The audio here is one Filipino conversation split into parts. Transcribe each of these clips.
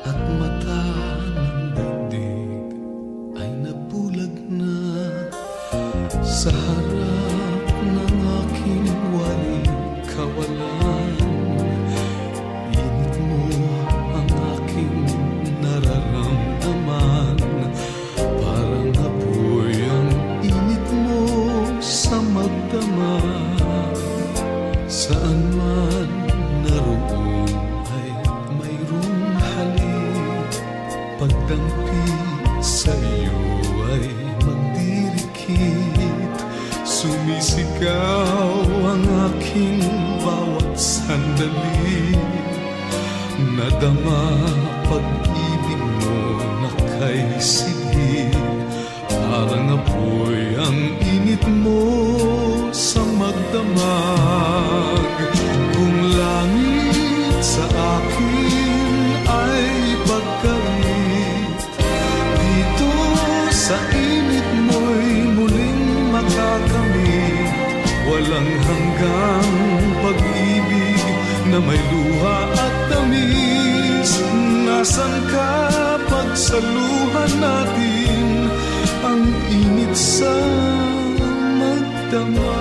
at mata ng daigdig ay nabulag na sa harap ng aking waling kawalan. Init mo ang aking nararamdaman, parang apoy ang init mo sa magdamag. Saan man naroon ay mayroong halik, pagdampi sa iyo ay magdirikit. Sumisigaw ang aking bawat sandali, nadama pag-ibig mo na kay sidhi. Parang apoy ang init mo sa magdamag. Kung langit sa akin ay pagkait, dito sa init mo'y muling makakamit. Walang hanggang pag-ibig na may luha at tamis. Nasaan ka pagsaluhan natin ang init sa magdamag?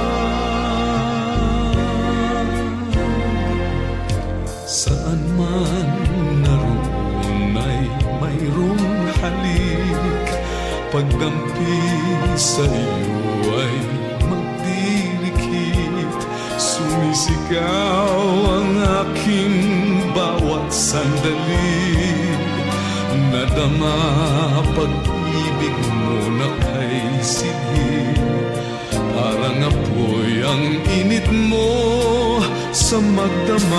Saan man naroon ay mayroong halik, pagdampi sa iyo ay magdirikit. Sumisigaw ang aking bawat sandali, nadama pag-ibig mo na kay sidhi. Parang apoy ang init mo sa magdamag.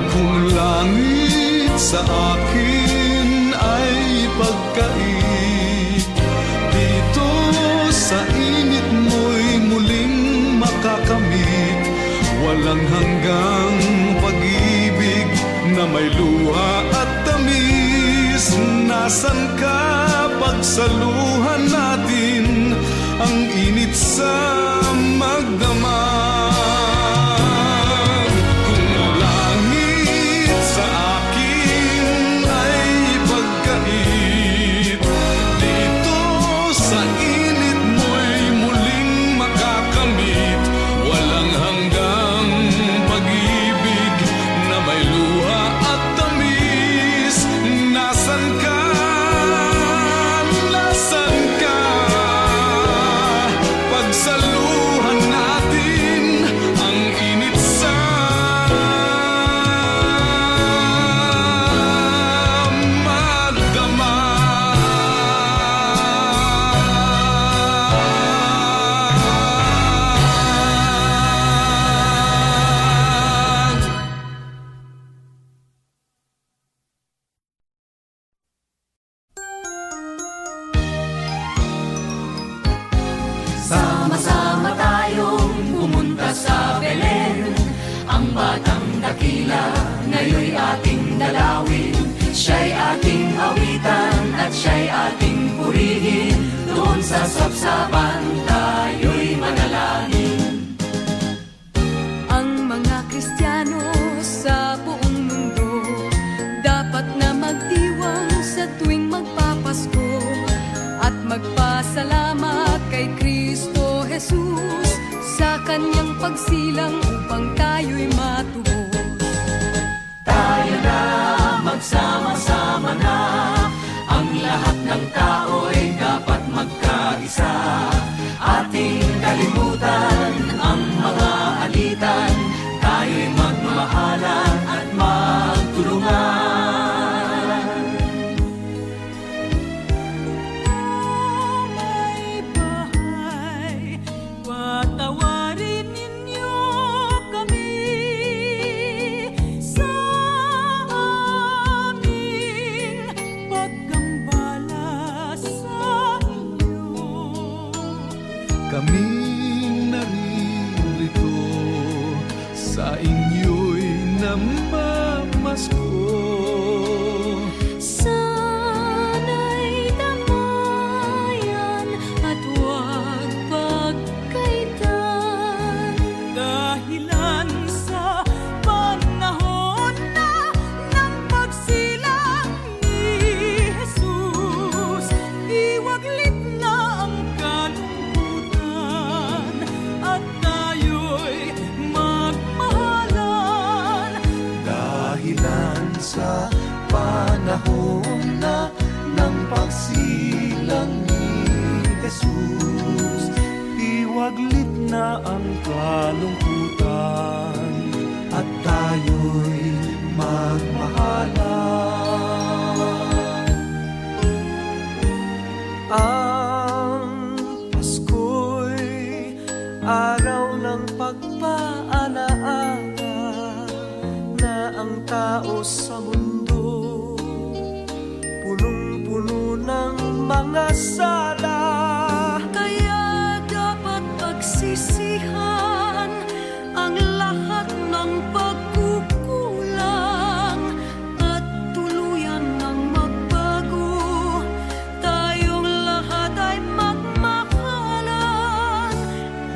Kung langit sa akin ay pagkait, dito sa init mo'y muling makakamit. Walang hanggang pag-ibig na may luha at tamis. Nasaan ka pagsaluhan natin ang init sa magdamag? Kung langit sa akin ay pagkait, dito sa init mo'y muling makakamit. Walang hanggang pag-ibig na may luha at tamis. Nasaan ka? Nasaan ka? Pagsaluhan natin ang init sa magdamag. Sama-sama tayong pumunta sa Belen, ang batang dakila ngayon'y ating dalawin. Siya'y ating awitan at siya'y ating purihin. Doon sa sapsapan tayo'y manalangin. Ang mga Kristiyano sa buong mundo dapat na magdiwang sa tuwing magpapasko at magpasalamat kay Kristo Jesus sa kanyang pagsilang upang tayo'y matubos. Tayo na, magsama-sama na, ang lahat ng tao'y dapat magkaisa. Ating kalimutan ang mga alitan, tayo'y magmamahalan at magtulungan. May bahay, patawarin ninyo panahon na ng pagsilang ni Jesus. Iwaglit na ang kalungkutan at tayo'y magmahalan. Ang Pasko'y araw ng pagpaalaala na ang tao sa mundo punong-puno ng mga sala. Kaya dapat pagsisihan ang lahat ng pagkukulang at tuluyan ng magbago. Tayong lahat ay magmahalan.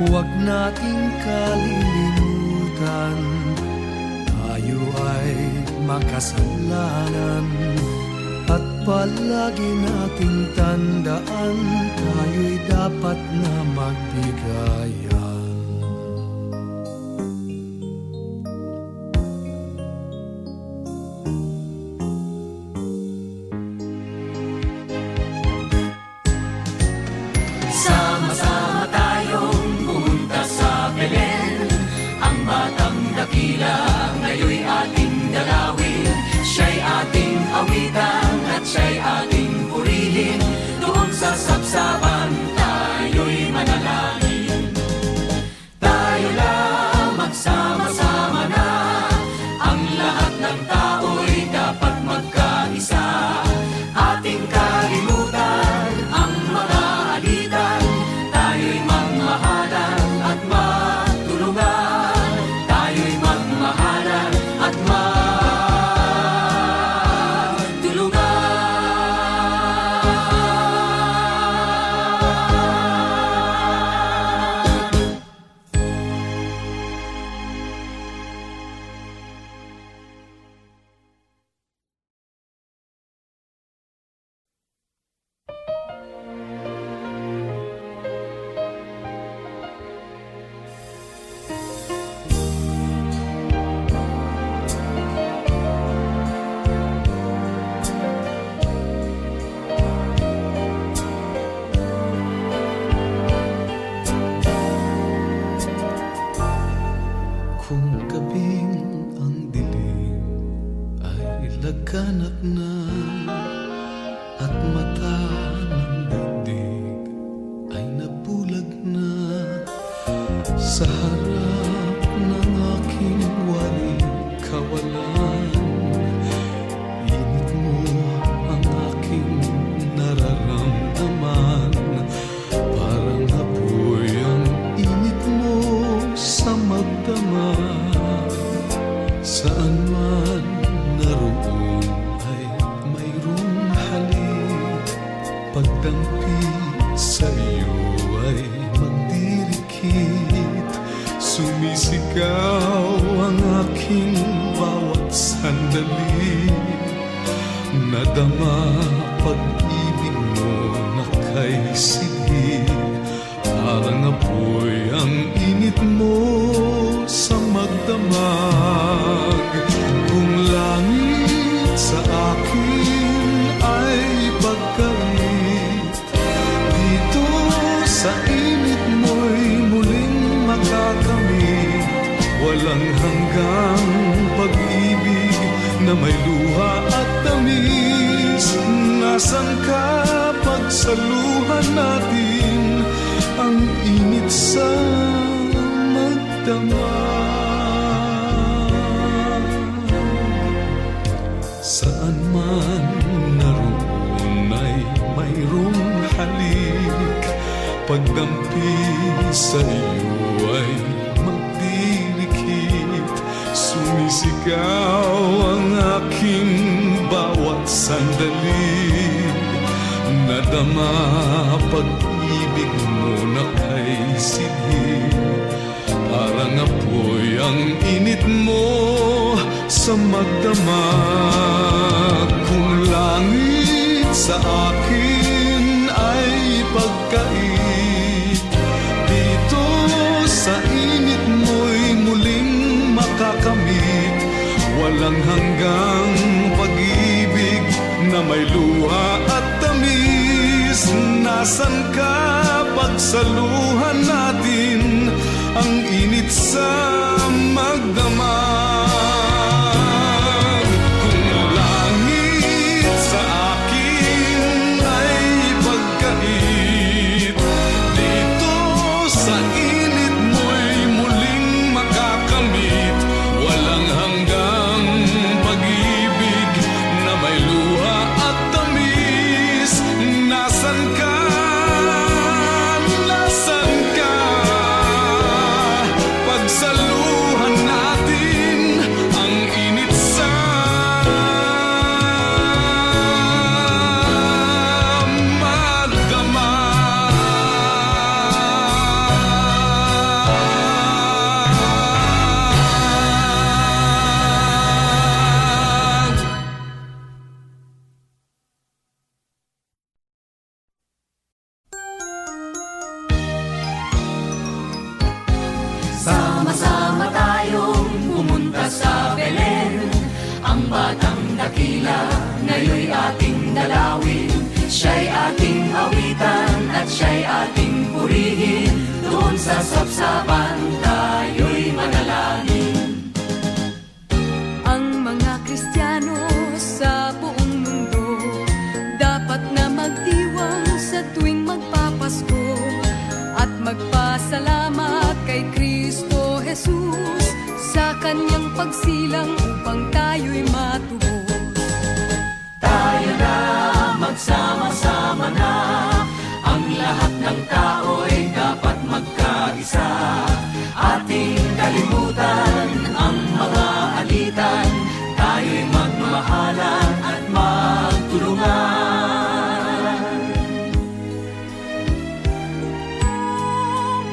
Huwag nating kalilimutan, tayo ay makasalanan. At palagi nating tandaan, tayo'y dapat na magbigayan. Sama-sama tayong pumunta sa Belen. Ang batang dakila ngayon'y ating dalawin. Siya'y ating awitan at siya'y ating purihin. Doon sa sabsaban tayo'y manalangin. Tayo lang magsama-sama na. Ang lahat ng tao'y dapat magkaisa. Ating kalimutan ang mga alitan. Tayo'y magmahalan at matulungan. Tayo'y magmahalan at Kung gabing ang dilim ay laganap na at mata ng daigdig ay nabulag na sa harap ng aking waling kawalan, init mo ang aking nararamdaman. Parang apoy ang init mo sa magdamag. Saan man naroon ay mayroong halik. Pagdampi sa iyo ay magdirikit. Sumisigaw ang aking bawat sandali. Nadama pag-ibig mo na kay sidhi. Parang apoy ang init mo sa magdamag. Kung langit sa akin ay pagkait, dito sa init mo'y muling makakamit. Walang hanggang pag-ibig na may luha at tamis. Nasaan ka pagsaluhan natin ang init sa magdamag. Saan man naroon ay mayroong halik. Pagdampi sa iyo ay magdirikit. Sumisigaw ang aking bawat sandali. Nadama pag-ibig mo na kay sidhi. Parang apoy ang init mo sa magdamag. Kung langit sa akin ay pagkait, dito sa init mo'y muling makakamit. Walang hanggang pag-ibig may luha at tamis. Nasan ka? Pagsaluhan natin ang init sa magdamag. Kung langit sa akin ay pagkait, dito sa init mo'y muling makakamit. Walang hanggang pag-ibig na may luha at tamis. Nasan ka? Pagsaluhan natin ang init sa magdamag. Sama-sama tayong pumunta sa Belen. Ang batang dakila, ngayon'y ating dalawin. Siya'y ating awitan at siya'y ating purihin. Doon sa sapsapan tayo'y manalangin. Ang mga Kristiyano sa buong mundo dapat na magdiwang sa tuwing magpapasko at magpasalamat kay Kristo Jesus sa kanyang pagsilang upang tayo'y matubos. Tayo na, magsama-sama na. Ang lahat ng tao'y dapat magkaisa. Ating kalimutan ang mga alitan. Tayo'y magmahalan at magtulungan.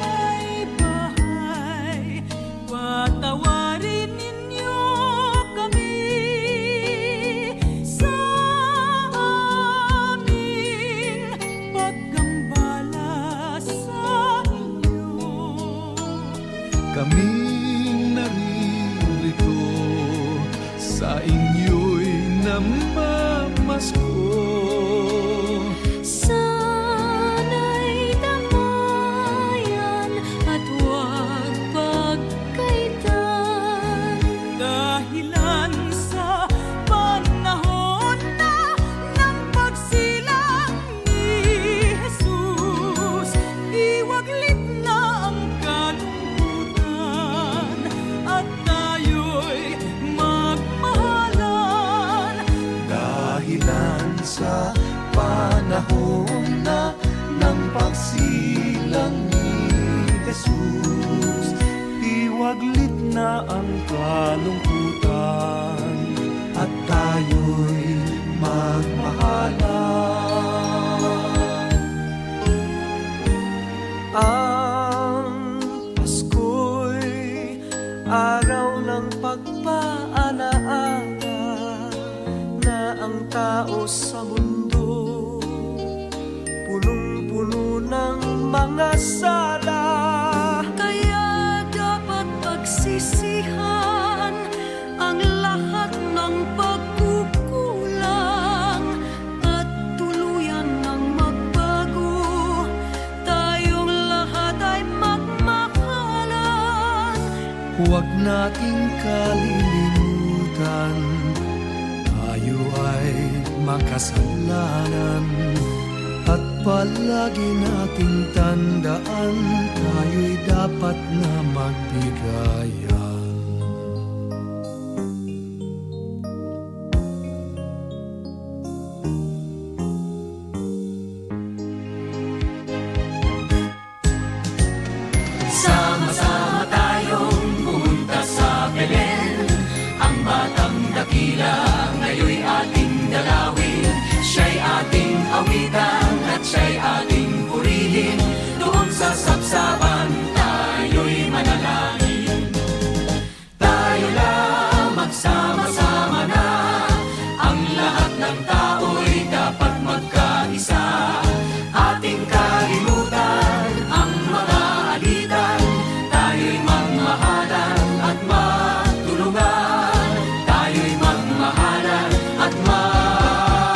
May bahay, patawarin ninyo kami sa aming paggambala sa inyo. Kaming naririto sa inyo'y namamasko. Sana'y damayan at huwag pagkaitan. Dahilan sa panahon na ng pagsilang ni Jesus, iwaglit na ang kalungkutan at tayo'y magmahalan. Dahilan sa panahon na ng pagsilang ni Jesus, iwaglit na ang kalungkutan at tayo'y magmahalan. Ang Pasko'y araw ng pagpaalaala na ang tao sa mundo punong-puno ng mga sala. Kaya dapat pagsisihan ang lahat ng pagkukulang at tuluyan ng magbago. Tayong lahat ay magmahalan. Huwag nating kalilimutan, tayo ay makasalanan. At palagi nating tandaan, tayo'y dapat na magbigayan. Sama-sama tayong pumunta sa Belen. Ang batang dakila, ngayon'y ating dalawin. Siya'y ating awitan at siya'y ating purihin. Doon sa sapsapan tayo'y manalangin. Tayo lang, magsama-sama na. Ang lahat ng tao'y dapat magkaisa. Ating kalimutan ang mga alitan. Tayo'y magmahalan at magtulungan. Tayo'y magmahalan at magtulungan.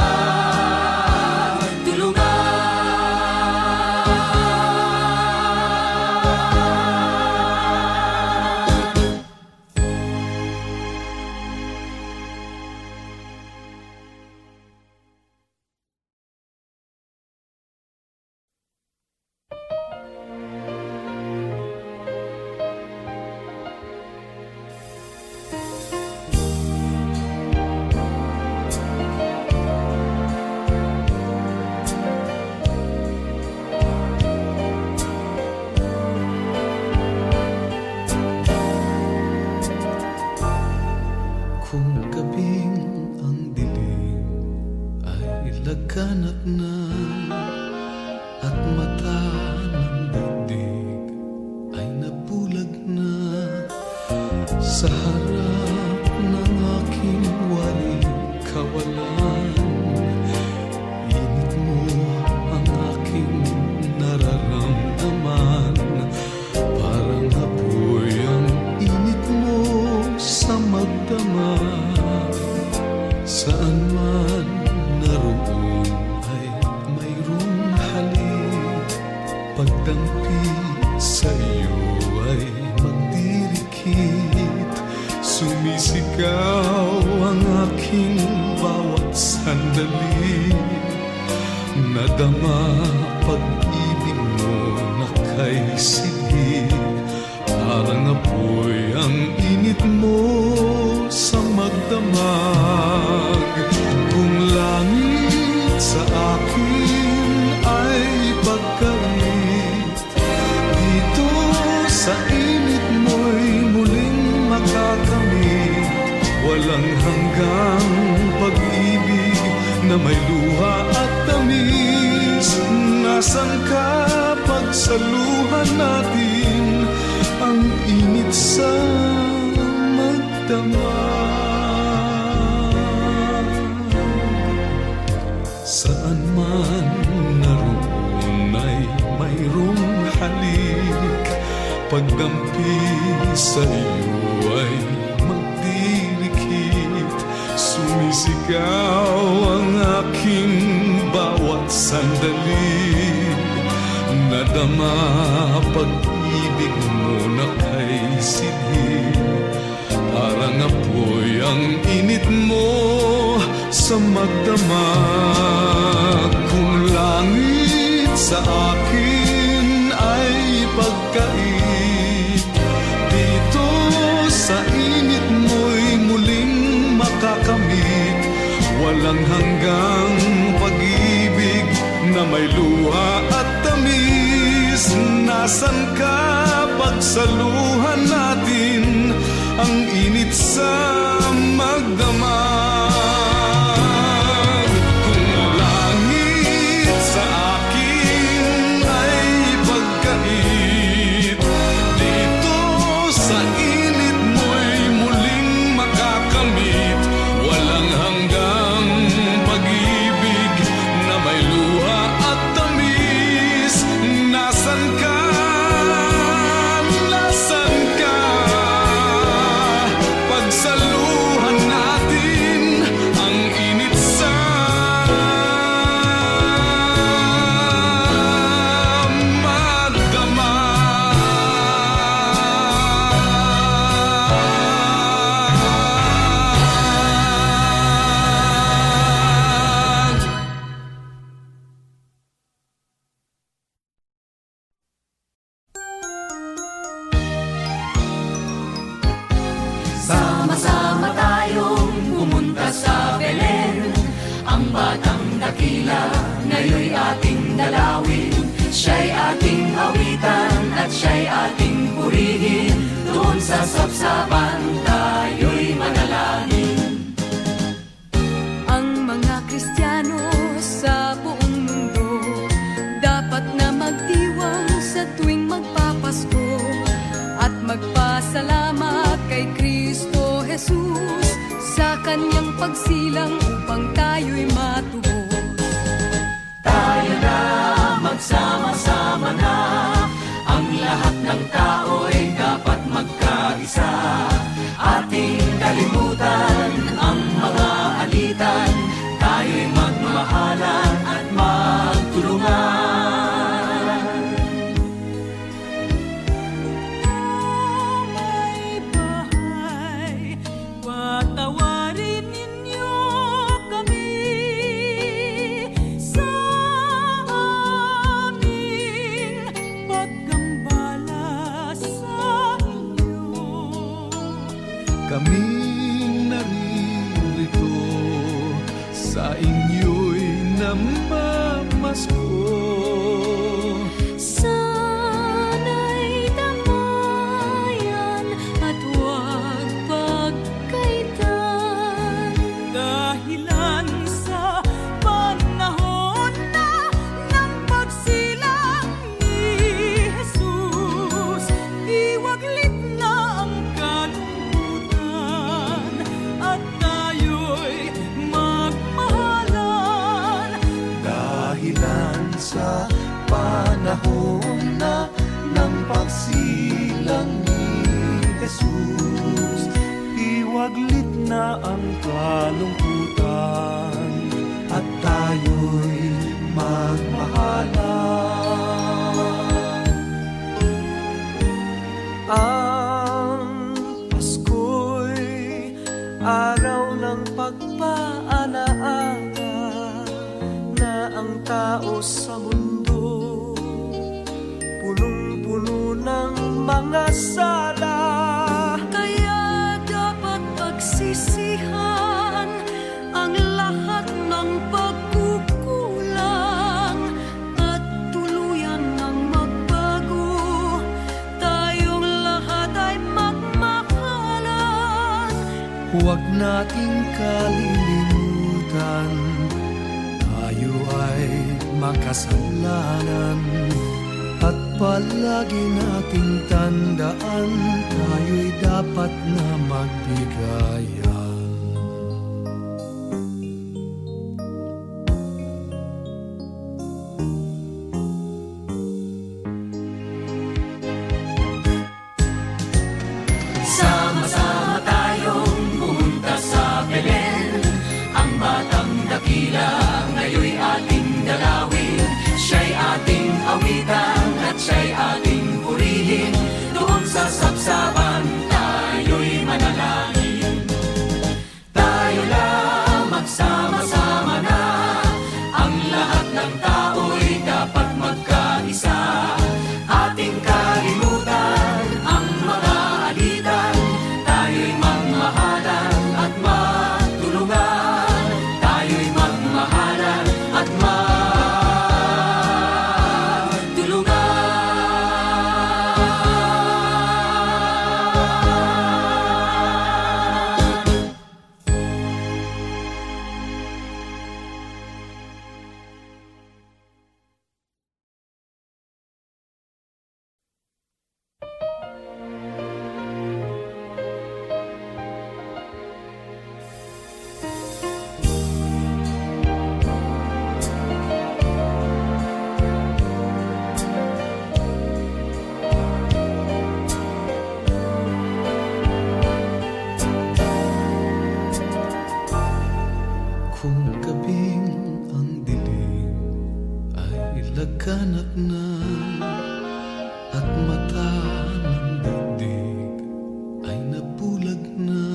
laganap na at mata ng daigdig ay nabulag na sa harap ng aking waling kawalan. Init mo ang aking nararamdaman, parang apoy ang init mo sa magdamag. Saan man naroon ay mayroong halik, pagdampi sa iyo ay magdirikit. Sumisigaw ang aking bawat sandali, nadama pag-ibig mo na kay sidhi. Parang apoy ang init mo sa magdamag. Kung langit sa akin ay pagkait, dito sa init mo'y muling makakamit. Walang hanggang pag-ibig na may luha at tamis. Nasaan ka pagsaluhan natin ang init sa magdamag? Saan man naroon ay mayroong halik, pagdampi sa iyo ay magdirikit. Sumisigaw ang aking bawat sandali, nadama pag-ibig mo na kay sidhi. Parang apoy ang init mo sa magdamag. Kung langit sa akin ay pagkait, dito sa init mo'y muling makakamit. Walang hanggang pag-ibig na may luha at tamis. Nasaan ka pagsaluhan natin ang init sa magdamag? Kung langit sa akin ay pagkait, dito sa init mo'y muling makakamit. Walang hanggang pag-ibig na may luha at tamis. Nasaan ka? Nasaan ka? Pagsaluhan natin ang init sa magdamag. Sama-sama tayong pumunta sa Belen. Ang batang dakila ngayon'y ating dalawin. Siya'y ating awitan at siya'y ating purihin. Doon sa sapsapan tayo'y manalangin. Ang mga Kristiyano sa buong mundo dapat na magdiwang sa tuwing magpapasko at magpasalamat kay Kristo Jesus sa kanyang pagsilang upang tayo'y matubos. Tayo na magsama-sama na, ang lahat ng tao'y dapat magkaisa. Ating kalimutan ang mga alitan, tayo'y magmahalan at magtulungan. May bahay, patawarin ninyo kami sa aming paggambala sa inyo. Kaming naririto sa inyo'y namamasko. Sana'y damayan at huwag pagkaitan, dahilan sa panahon na ang kalungkutan at tayo'y magmahalan. Ang Pasko'y araw ng pagpaalaala na ang tao sa mundo punong-puno ng mga sala. Kaya dapat pagsisihan ang lahat ng pagkukulang at tuluyan ng magbago. Tayong lahat ay magmahalan. Huwag nating kalilimutan, tayo ay makasalanan. At palagi nating tandaan, tayo'y dapat na magbigayan. Sama-sama tayong pumunta sa Belen. Ang batang dakila ngayon'y ating dalawin. Siya'y ating awitan at siya'y ating purihin. Doon sa sabsaban tayo'y manalangin. Tayo lang magsama-sama na. Ang lahat ng tao'y dapat magkaisa. Ating kalimutan ang mga alitan. Tayo'y magmahalan at matulungan. Tayo'y magmahalan at Kung gabing ang dilim ay laganap na at mata ng daigdig ay nabulag na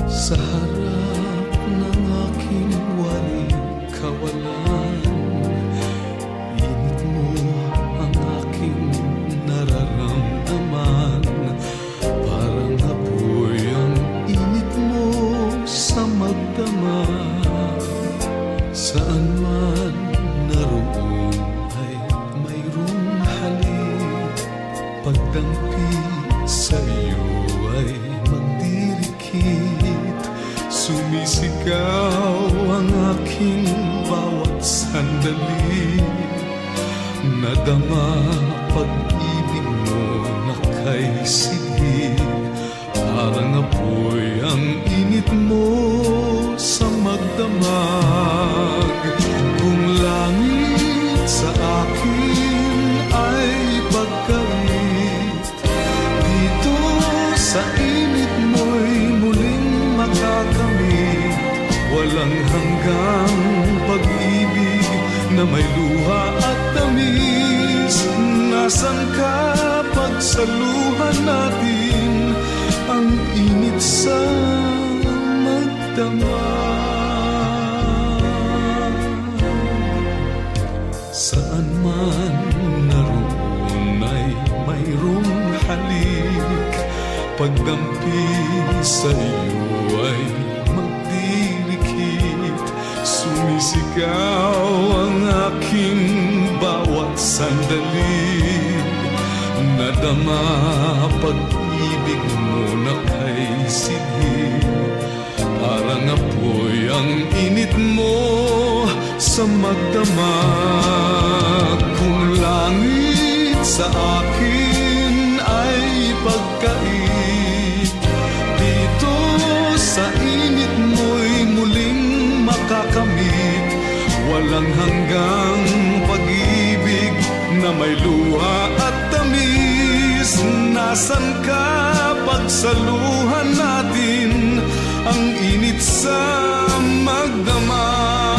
sa harap ng aking waling kawalan. Init mo ang aking nararamdaman, parang apoy ang init mo sa magdamag. Saan man naroon ay mayroong halik. Pagdampi sa iyo ay magdirikit. Sumisigaw ang aking bawat sandali. Nadama pag-ibig mo na kay sidhig. Parang apoy ang init mo sa magdamag. Kung langit sa akin ay pagkait, dito sa init mo'y muling makakamit. Walang hanggang pag-ibig na may luha at tamis. Nasaan ka pagsaluhan natin ang init sa magdamag? Saan man naroon ay mayroong halik. Pagdampi sa iyo ay magdirikit. Sumisigaw ang aking bawat sandali. Nadama pag-ibig mo na kay sidhig. Parang apoy ang init mo sa magdamag. Kung langit sa akin ay pagkait, dito sa init mo'y muling makakamit. Walang hanggang pag-ibig na may luha at tamis. Nasaan ka pagsaluhan natin ang init sa magdamag.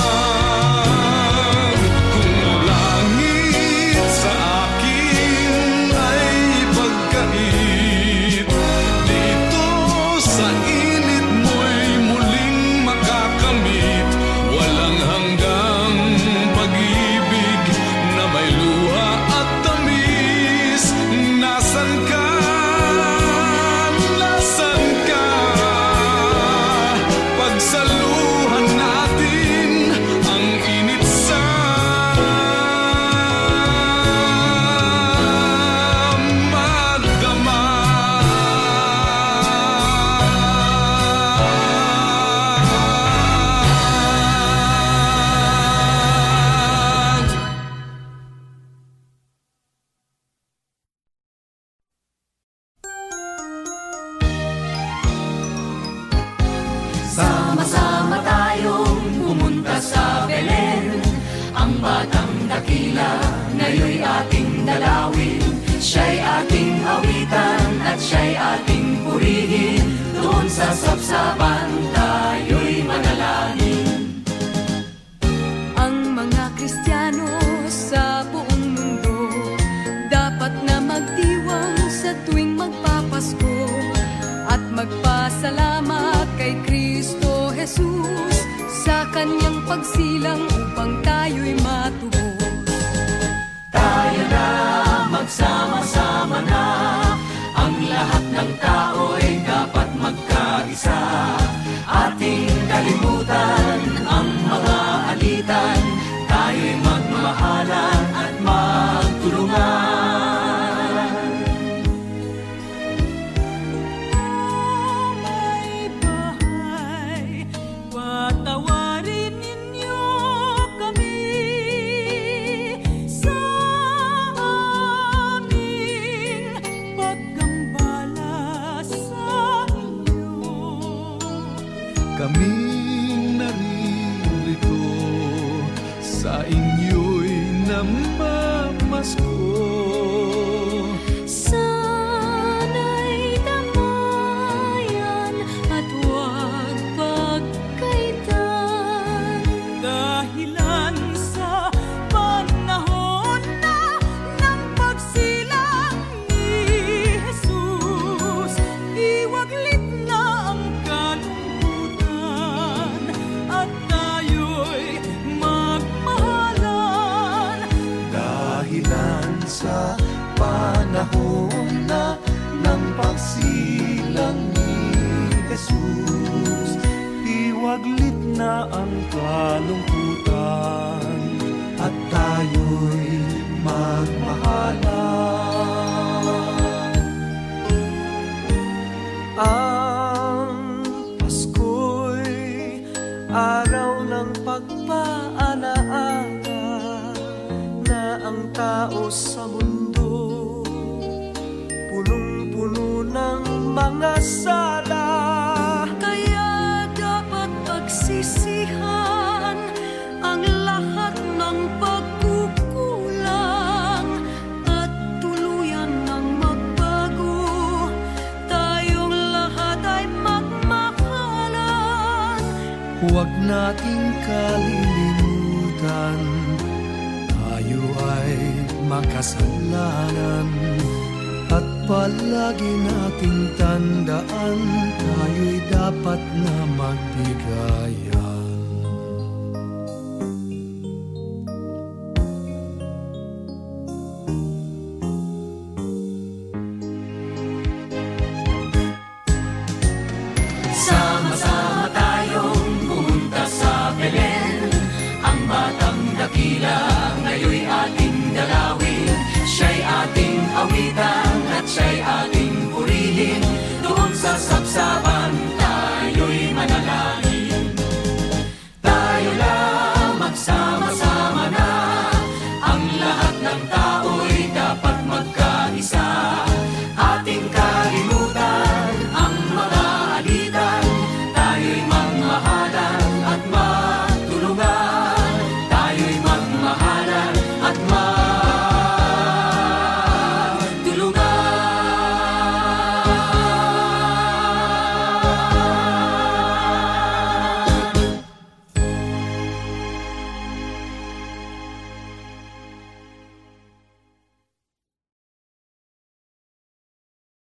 Kung langit sa akin ay pagkait, dito sa init mo'y muling makakamit walang hanggang pag-ibig na may luha at tamis. Nasan ka? Nasan ka? Pagsaluhan natin ang init sa magdamag. Sama-sama tayong pumunta sa Belen. Ang batang dakila ngayon'y ating dalawin. Siya'y ating awitan at siya'y ating purihin. Doon sa sapsapan tayo'y manalangin. Ang mga Kristiyano sa buong mundo dapat na magdiwang sa tuwing magpapasko at magpasalamat kay Kristo Jesus sa kanyang pagsilang upang tayo'y matubos. Tayo na, magsama-sama na. Ang lahat ng tao'y dapat magkaisa. Ating kalimutan ang mga alitan. Tayo'y magmahalan at magtulungan. May bahay, patawarin ninyo kami sa aming paggambala sa inyo. Kaming naririto sa inyo'y namamasko. Sana'y damayan at huwag pagkaitan. Dahilan sa panahon na ng pagsilang ni Jesus, iwaglit na ang kalungkutan at tayo'y magmahalan. Dahilan sa panahon na ng pagsilang ni Jesus, iwaglit na ang kalungkutan at tayo'y magmahalan. Ang Pasko'y araw ng pagpaalaala na ang tao sa mundo punong-puno ng mga sala. Kaya dapat pagsisihan ang lahat ng pagkukulang at tuluyan ng magbago. Tayong lahat ay magmahalan. Huwag nating kalilimutan, tayo ay makasalanan. At palagi nating tandaan, tayo'y dapat na magbigayan.